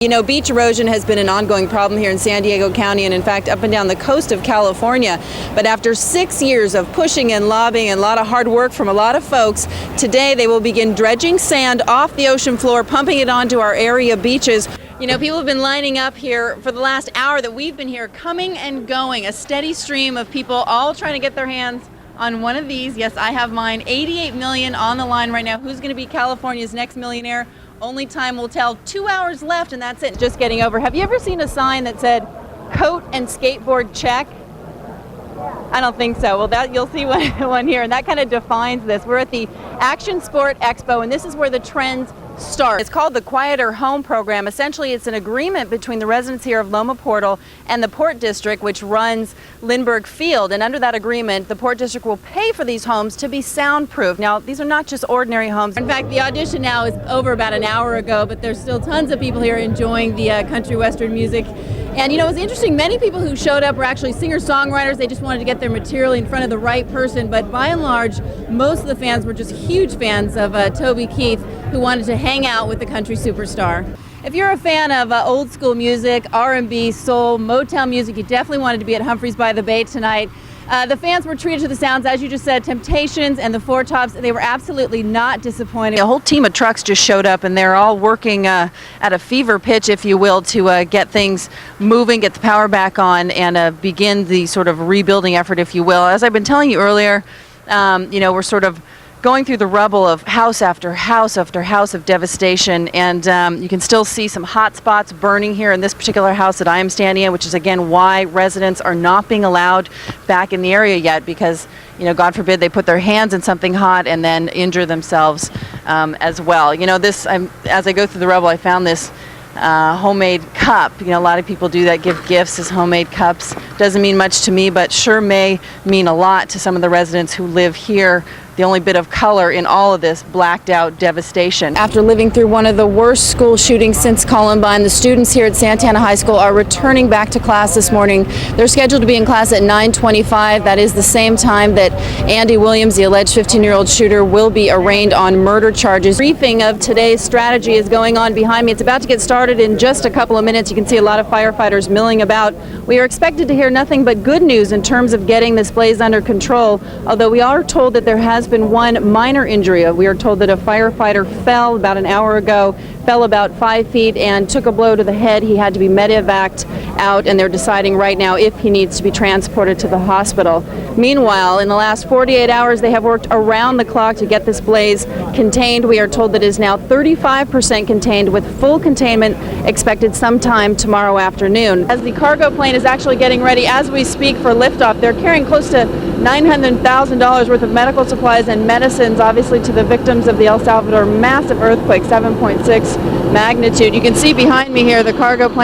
You know, beach erosion has been an ongoing problem here in San Diego County and in fact up and down the coast of California. But after 6 years of pushing and lobbying and a lot of hard work from a lot of folks, today they will begin dredging sand off the ocean floor, pumping it onto our area beaches. You know, people have been lining up here for the last hour that we've been here, coming and going, a steady stream of people all trying to get their hands on one of these. Yes, I have mine. 88 million on the line right now. Who's going to be California's next millionaire? Only time will tell. 2 hours left and that's it. Just getting over. Have you ever seen a sign that said coat and skateboard check? I don't think so. Well, that you'll see one here, and that kind of defines this. We're at the Action Sport Expo, and this is where the trends start. It's called the Quieter Home Program. Essentially, it's an agreement between the residents here of Loma Portal and the Port District, which runs Lindbergh Field. And under that agreement, the Port District will pay for these homes to be soundproof. Now, these are not just ordinary homes. In fact, the audition now is over about an hour ago, but there's still tons of people here enjoying the country western music. And you know, it's interesting, many people who showed up were actually singer-songwriters. They just wanted to get their material in front of the right person. But by and large, most of the fans were just huge fans of Toby Keith, who wanted to hang out with the country superstar. If you're a fan of old school music, R&B, soul, Motown music, you definitely wanted to be at Humphreys by the Bay tonight. The fans were treated to the sounds, as you just said, Temptations and the Four Tops. They were absolutely not disappointed. A whole team of trucks just showed up and they're all working at a fever pitch, if you will, to get things moving, get the power back on, and begin the sort of rebuilding effort, if you will. As I've been telling you earlier, you know, we're sort of going through the rubble of house after house after house of devastation, and you can still see some hot spots burning here in this particular house that I am standing in, which is again why residents are not being allowed back in the area yet, because, you know, God forbid they put their hands in something hot and then injure themselves as well. You know, this, as I go through the rubble, I found this homemade cup. You know, a lot of people do that, give gifts as homemade cups. Doesn't mean much to me, but sure may mean a lot to some of the residents who live here. The only bit of color in all of this blacked out devastation. After living through one of the worst school shootings since Columbine, the students here at Santana High School are returning back to class this morning. They're scheduled to be in class at 9:25. That is the same time that Andy Williams, the alleged 15-year-old shooter, will be arraigned on murder charges. Briefing of today's strategy is going on behind me. It's about to get started in just a couple of minutes. You can see a lot of firefighters milling about. We are expected to hear nothing but good news in terms of getting this blaze under control, although we are told that there has been one minor injury. We are told that a firefighter fell about an hour ago, fell about 5 feet and took a blow to the head. He had to be medevaced out, and they're deciding right now if he needs to be transported to the hospital. Meanwhile, in the last 48 hours, they have worked around the clock to get this blaze contained. We are told that it is now 35% contained, with full containment expected sometime tomorrow afternoon. As the cargo plane is actually getting ready as we speak for liftoff, they're carrying close to $900,000 worth of medical supplies and medicines, obviously to the victims of the El Salvador massive earthquake, 7.6 magnitude. You can see behind me here the cargo plane.